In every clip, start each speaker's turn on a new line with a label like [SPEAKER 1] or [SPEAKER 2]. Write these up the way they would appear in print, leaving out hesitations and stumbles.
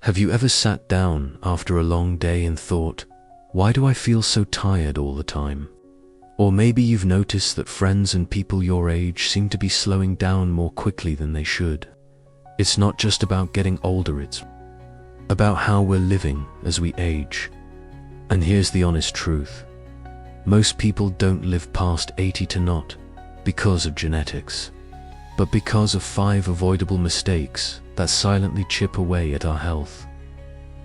[SPEAKER 1] Have you ever sat down after a long day and thought, why do I feel so tired all the time? Or maybe you've noticed that friends and people your age seem to be slowing down more quickly than they should. It's not just about getting older, it's about how we're living as we age. And here's the honest truth. Most people don't live past 80 to not because of genetics, but because of 5 avoidable mistakes that silently chip away at our health.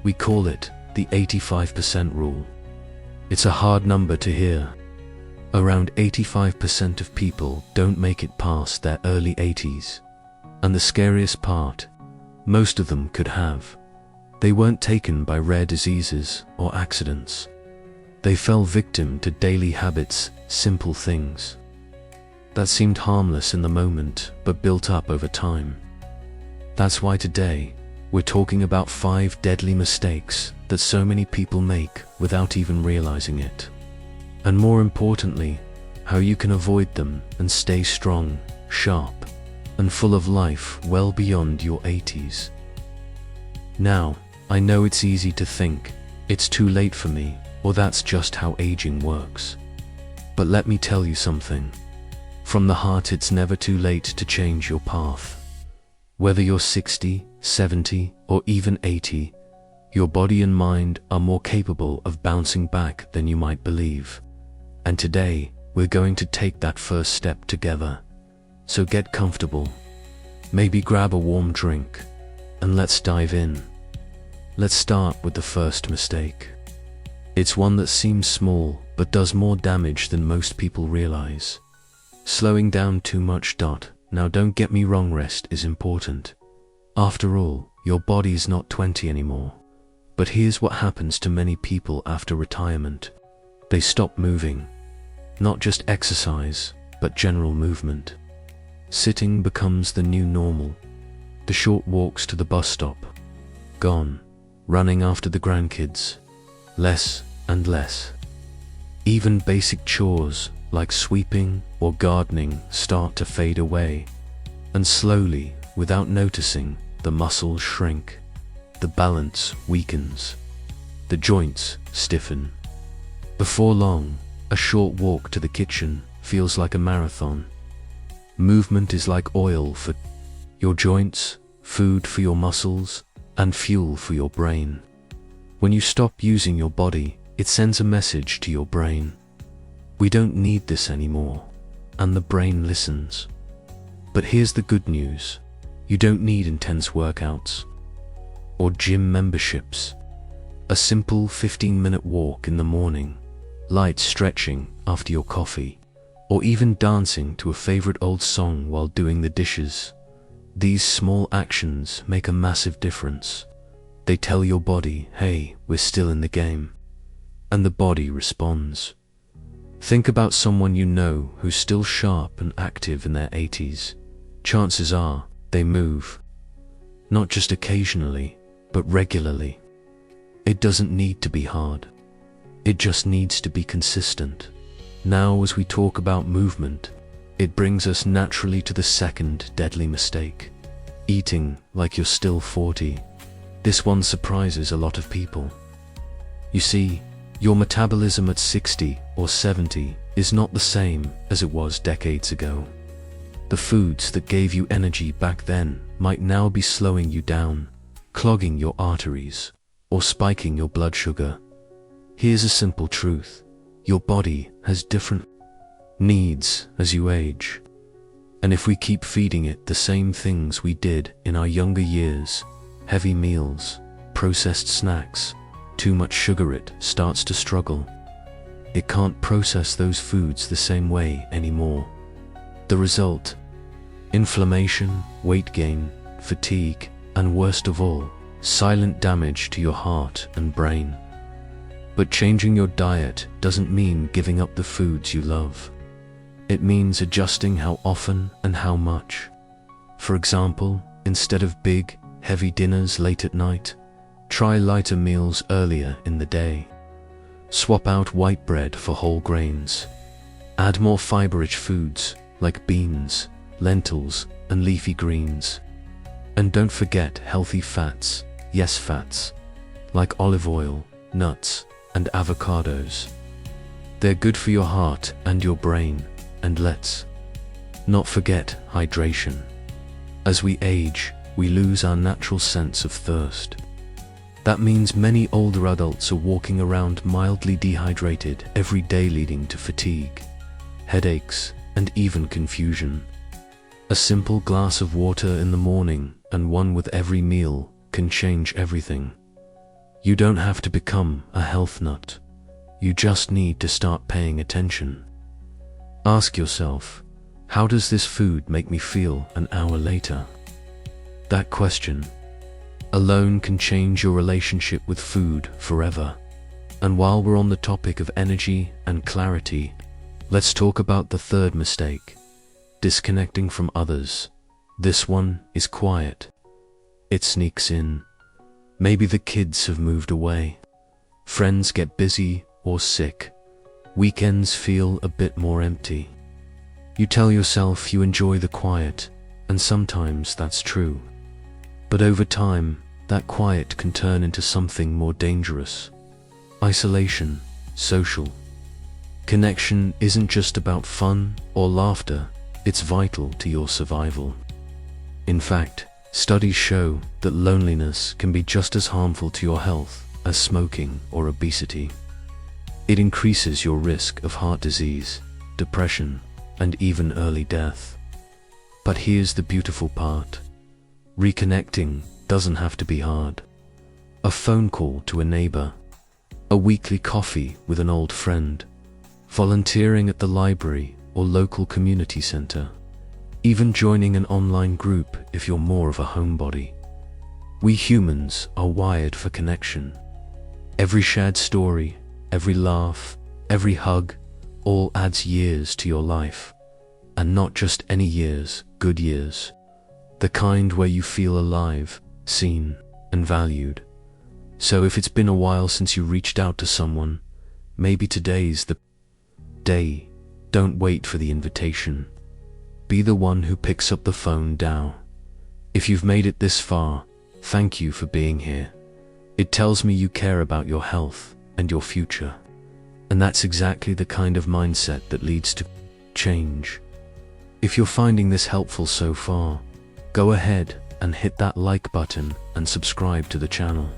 [SPEAKER 1] We call it the 85% rule. It's a hard number to hear. Around 85% of people don't make it past their early 80s. And the scariest part, most of them could have. They weren't taken by rare diseases or accidents. They fell victim to daily habits, simple things that seemed harmless in the moment but built up over time. That's why today, we're talking about 5 deadly mistakes that so many people make without even realizing it. And more importantly, how you can avoid them and stay strong, sharp, and full of life well beyond your 80s. Now, I know it's easy to think, it's too late for me, or that's just how aging works. But let me tell you something. From the heart, it's never too late to change your path. Whether you're 60, 70, or even 80, your body and mind are more capable of bouncing back than you might believe. And today, we're going to take that first step together. So get comfortable, maybe grab a warm drink, and let's dive in. Let's start with the first mistake. It's one that seems small, but does more damage than most people realize. Slowing down too much. Now don't get me wrong, rest is important. After all, your body's not 20 anymore. But here's what happens to many people after retirement. They stop moving. Not just exercise, but general movement. Sitting becomes the new normal. The short walks to the bus stop, gone. Running after the grandkids, less and less. Even basic chores like sweeping or gardening start to fade away. And slowly, without noticing, the muscles shrink. The balance weakens. The joints stiffen. Before long, a short walk to the kitchen feels like a marathon. Movement is like oil for your joints, food for your muscles, and fuel for your brain. When you stop using your body, it sends a message to your brain. We don't need this anymore. And the brain listens. But here's the good news. You don't need intense workouts or gym memberships. A simple 15-minute walk in the morning, light stretching after your coffee, or even dancing to a favorite old song while doing the dishes. These small actions make a massive difference. They tell your body, hey, we're still in the game. And the body responds. Think about someone you know who's still sharp and active in their 80s. Chances are they move. Not just occasionally, but regularly. It doesn't need to be hard. It just needs to be consistent. Now, as we talk about movement, it brings us naturally to the second deadly mistake. Eating like you're still 40. This one surprises a lot of people. You see, your metabolism at 60 or 70 is not the same as it was decades ago. The foods that gave you energy back then might now be slowing you down, clogging your arteries, or spiking your blood sugar. Here's a simple truth. Your body has different needs as you age. And if we keep feeding it the same things we did in our younger years, heavy meals, processed snacks, too much sugar, it starts to struggle. It can't process those foods the same way anymore. The result? Inflammation, weight gain, fatigue, and worst of all, silent damage to your heart and brain. But changing your diet doesn't mean giving up the foods you love. It means adjusting how often and how much. For example, instead of big, heavy dinners late at night, try lighter meals earlier in the day. Swap out white bread for whole grains. Add more fiber-rich foods like beans, lentils, and leafy greens. And don't forget healthy fats. Yes, fats, like olive oil, nuts, and avocados. They're good for your heart and your brain, and let's not forget hydration. As we age, we lose our natural sense of thirst. That means many older adults are walking around mildly dehydrated every day, leading to fatigue, headaches, and even confusion. A simple glass of water in the morning and one with every meal can change everything. You don't have to become a health nut. You just need to start paying attention. Ask yourself, how does this food make me feel an hour later? That question alone can change your relationship with food forever. And while we're on the topic of energy and clarity, let's talk about the third mistake: disconnecting from others. This one is quiet. It sneaks in. Maybe the kids have moved away. Friends get busy or sick. Weekends feel a bit more empty. You tell yourself you enjoy the quiet, and sometimes that's true. But over time, that quiet can turn into something more dangerous. Isolation, social. Connection isn't just about fun or laughter, it's vital to your survival. In fact, studies show that loneliness can be just as harmful to your health as smoking or obesity. It increases your risk of heart disease, depression, and even early death. But here's the beautiful part. Reconnecting doesn't have to be hard. A phone call to a neighbor, a weekly coffee with an old friend, volunteering at the library or local community center, even joining an online group if you're more of a homebody. We humans are wired for connection. Every shared story, every laugh, every hug, all adds years to your life. And not just any years, good years. The kind where you feel alive, seen, and valued. So if it's been a while since you reached out to someone, maybe today's the day. Don't wait for the invitation. Be the one who picks up the phone now. If you've made it this far, thank you for being here. It tells me you care about your health and your future. And that's exactly the kind of mindset that leads to change. If you're finding this helpful so far, go ahead and hit that like button and subscribe to the channel.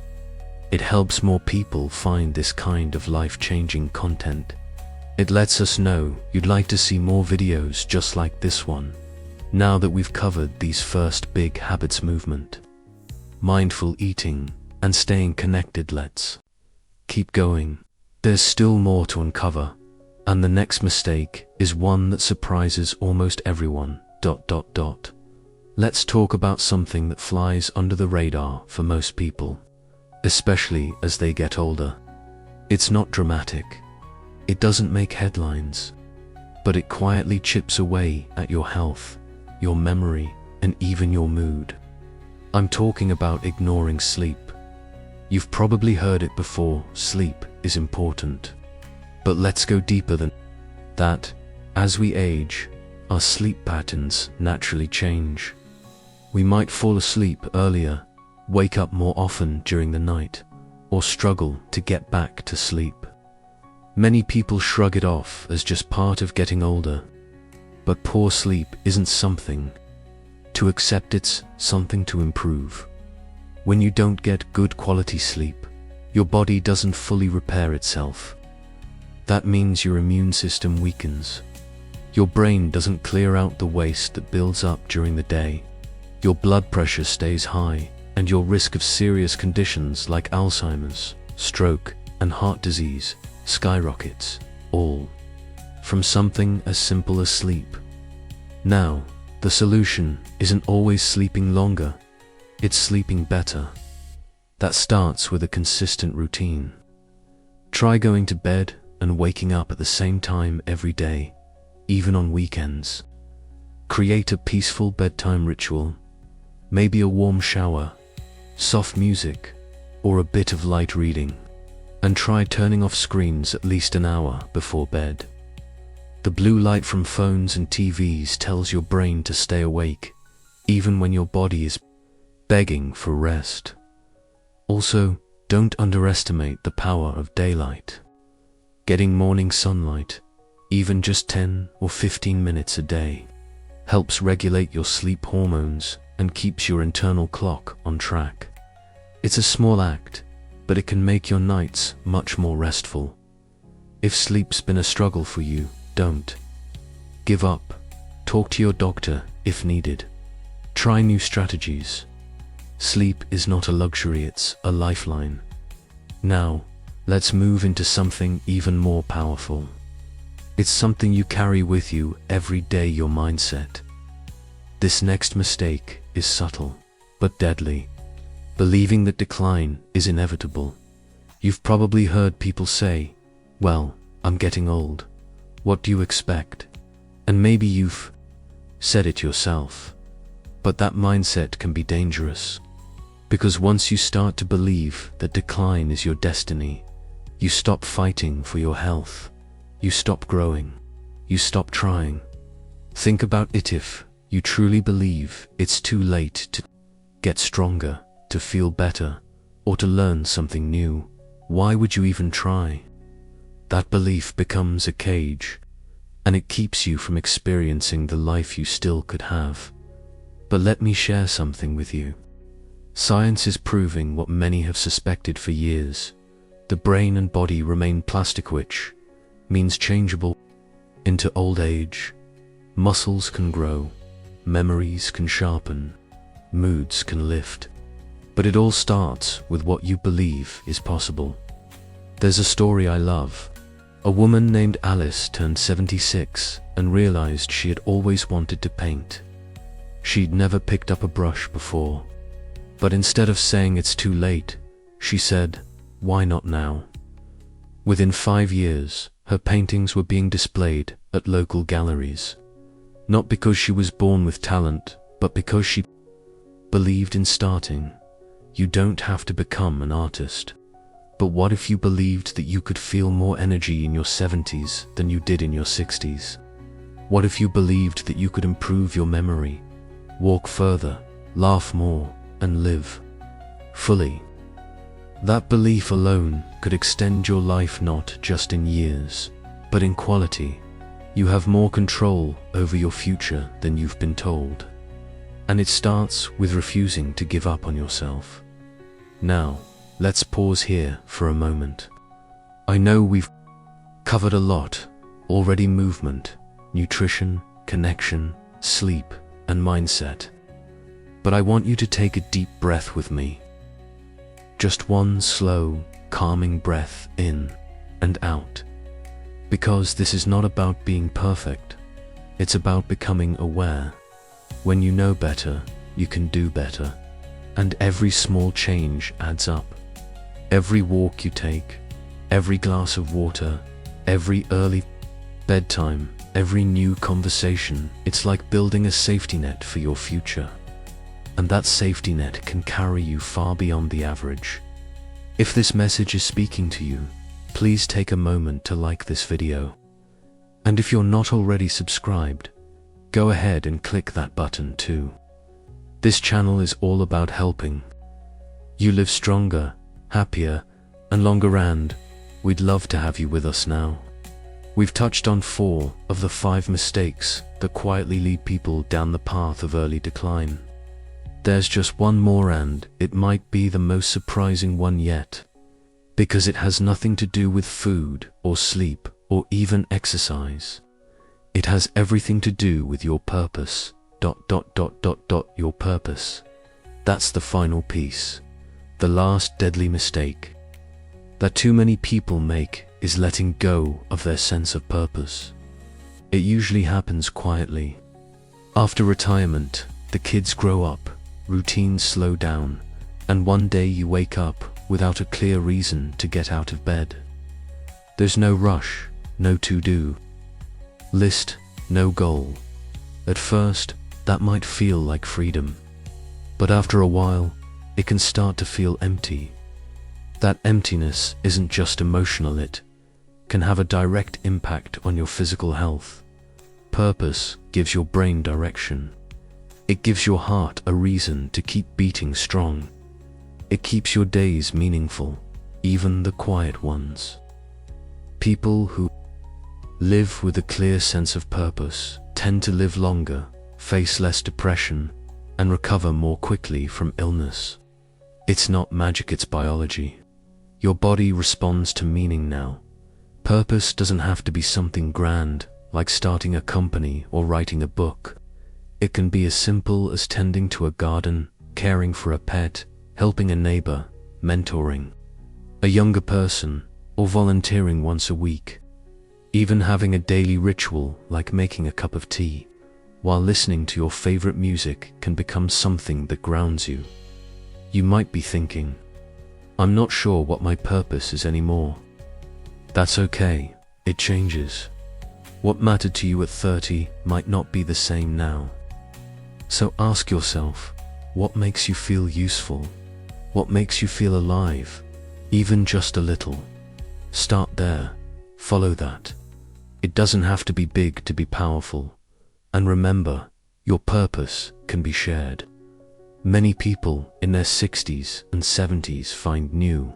[SPEAKER 1] It helps more people find this kind of life-changing content. It lets us know you'd like to see more videos just like this one, now that we've covered these first big habits: movement, mindful eating, and staying connected. Let's keep going. There's still more to uncover, and the next mistake is one that surprises almost everyone. Let's talk about something that flies under the radar for most people, especially as they get older. It's not dramatic. It doesn't make headlines, but it quietly chips away at your health, your memory, and even your mood. I'm talking about ignoring sleep. You've probably heard it before: sleep is important. But let's go deeper than that. As we age, our sleep patterns naturally change. We might fall asleep earlier, wake up more often during the night, or struggle to get back to sleep. Many people shrug it off as just part of getting older. But poor sleep isn't something to accept, it's something to improve. When you don't get good quality sleep, your body doesn't fully repair itself. That means your immune system weakens. Your brain doesn't clear out the waste that builds up during the day. Your blood pressure stays high, and your risk of serious conditions like Alzheimer's, stroke, and heart disease skyrockets, all from something as simple as sleep. Now, the solution isn't always sleeping longer, it's sleeping better. That starts with a consistent routine. Try going to bed and waking up at the same time every day, even on weekends. Create a peaceful bedtime ritual, maybe a warm shower, soft music, or a bit of light reading. And try turning off screens at least an hour before bed. The blue light from phones and TVs tells your brain to stay awake, even when your body is begging for rest. Also, don't underestimate the power of daylight. Getting morning sunlight, even just 10 or 15 minutes a day, helps regulate your sleep hormones and keeps your internal clock on track. It's a small act, but it can make your nights much more restful. If sleep's been a struggle for you, don't give up. Talk to your doctor if needed. Try new strategies. Sleep is not a luxury, it's a lifeline. Now, let's move into something even more powerful. It's something you carry with you every day, your mindset. This next mistake is subtle, but deadly. Believing that decline is inevitable. You've probably heard people say, "Well, I'm getting old. What do you expect?" And maybe you've said it yourself. But that mindset can be dangerous. Because once you start to believe that decline is your destiny, you stop fighting for your health. You stop growing. You stop trying. Think about it. If you truly believe it's too late to get stronger, to feel better, or to learn something new, why would you even try? That belief becomes a cage, and it keeps you from experiencing the life you still could have. But let me share something with you. Science is proving what many have suspected for years. The brain and body remain plastic, which means changeable into old age. Muscles can grow, memories can sharpen, moods can lift. But it all starts with what you believe is possible. There's a story I love. A woman named Alice turned 76 and realized she had always wanted to paint. She'd never picked up a brush before. But instead of saying it's too late, she said, "Why not now?" Within 5 years, her paintings were being displayed at local galleries. Not because she was born with talent, but because she believed in starting. You don't have to become an artist. But what if you believed that you could feel more energy in your 70s than you did in your 60s? What if you believed that you could improve your memory, walk further, laugh more, and live fully? That belief alone could extend your life, not just in years, but in quality. You have more control over your future than you've been told. And it starts with refusing to give up on yourself. Now, let's pause here for a moment. I know we've covered a lot already: movement, nutrition, connection, sleep, and mindset. But I want you to take a deep breath with me. Just one slow, calming breath in and out. Because this is not about being perfect. It's about becoming aware. When you know better, you can do better. And every small change adds up. Every walk you take, every glass of water, every early bedtime, every new conversation, it's like building a safety net for your future. And that safety net can carry you far beyond the average. If this message is speaking to you, please take a moment to like this video. And if you're not already subscribed, go ahead and click that button too. This channel is all about helping you live stronger, happier, and longer, and we'd love to have you with us now. We've touched on 4 of the 5 mistakes that quietly lead people down the path of early decline. There's just one more, and it might be the most surprising one yet, because it has nothing to do with food or sleep or even exercise. It has everything to do with your purpose. Your purpose. That's the final piece. The last deadly mistake that too many people make is letting go of their sense of purpose. It usually happens quietly. After retirement, the kids grow up, routines slow down, and one day you wake up without a clear reason to get out of bed. There's no rush, no to-do list, no goal. At first, that might feel like freedom, but after a while, it can start to feel empty. That emptiness isn't just emotional, it can have a direct impact on your physical health. Purpose gives your brain direction. It gives your heart a reason to keep beating strong. It keeps your days meaningful, even the quiet ones. People who live with a clear sense of purpose tend to live longer, face less depression, and recover more quickly from illness. It's not magic, it's biology. Your body responds to meaning now. Purpose doesn't have to be something grand, like starting a company or writing a book. It can be as simple as tending to a garden, caring for a pet, helping a neighbor, mentoring a younger person, or volunteering once a week. Even having a daily ritual like making a cup of tea while listening to your favorite music can become something that grounds you. You might be thinking, I'm not sure what my purpose is anymore. That's okay, it changes. What mattered to you at 30 might not be the same now. So ask yourself, what makes you feel useful? What makes you feel alive? Even just a little. Start there, follow that. It doesn't have to be big to be powerful. And remember, your purpose can be shared. Many people in their 60s and 70s find new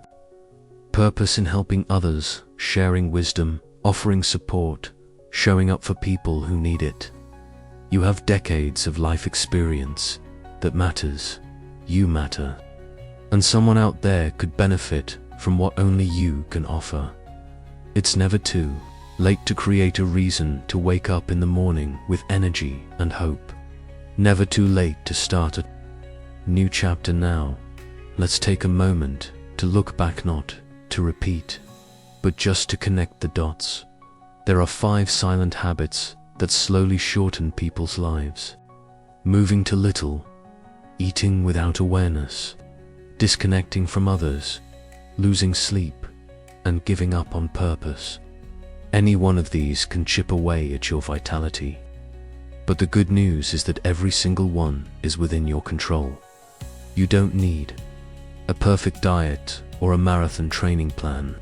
[SPEAKER 1] purpose in helping others, sharing wisdom, offering support, showing up for people who need it. You have decades of life experience that matters. You matter. And someone out there could benefit from what only you can offer. It's never too late to create a reason to wake up in the morning with energy and hope. Never too late to start a new chapter now. Let's take a moment to look back, not to repeat, but just to connect the dots. There are 5 silent habits that slowly shorten people's lives. Moving too little, eating without awareness, disconnecting from others, losing sleep, and giving up on purpose. Any one of these can chip away at your vitality. But the good news is that every single one is within your control. You don't need a perfect diet or a marathon training plan.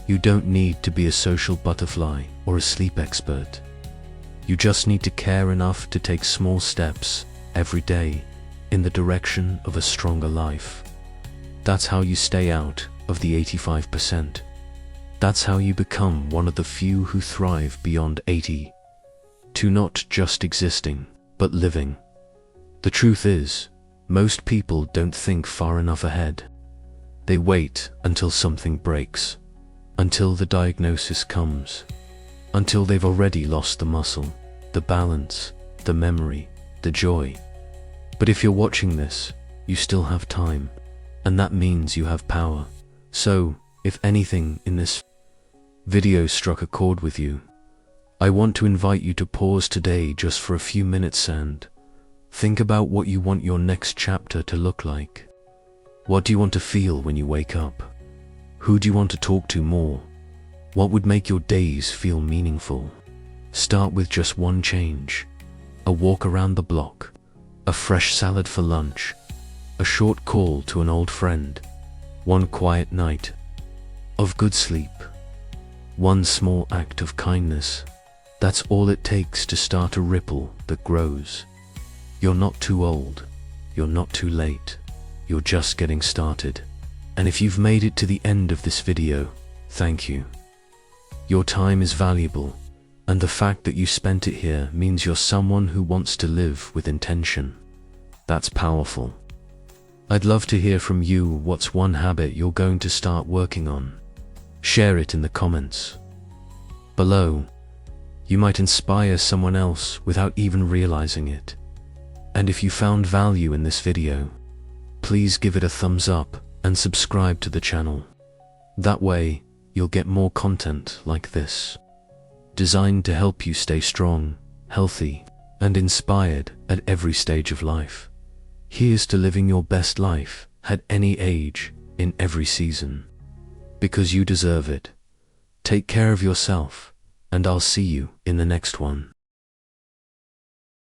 [SPEAKER 1] You don't need to be a social butterfly or a sleep expert. You just need to care enough to take small steps every day in the direction of a stronger life. That's how you stay out of the 85%. That's how you become one of the few who thrive beyond 80. To not just existing, but living. The truth is, most people don't think far enough ahead. They wait until something breaks, until the diagnosis comes, until they've already lost the muscle, the balance, the memory, the joy. But if you're watching this, you still have time, and that means you have power. So, if anything in this video struck a chord with you, I want to invite you to pause today just for a few minutes and think about what you want your next chapter to look like. What do you want to feel when you wake up? Who do you want to talk to more? What would make your days feel meaningful? Start with just one change. A walk around the block, a fresh salad for lunch, a short call to an old friend, one quiet night of good sleep, one small act of kindness. That's all it takes to start a ripple that grows. You're not too old. You're not too late. You're just getting started. And if you've made it to the end of this video, thank you. Your time is valuable, and the fact that you spent it here means you're someone who wants to live with intention. That's powerful. I'd love to hear from you. What's one habit you're going to start working on? Share it in the comments below. You might inspire someone else without even realizing it. And if you found value in this video, please give it a thumbs up and subscribe to the channel. That way, you'll get more content like this, designed to help you stay strong, healthy, and inspired at every stage of life. Here's to living your best life at any age, in every season. Because you deserve it. Take care of yourself, and I'll see you in the next one.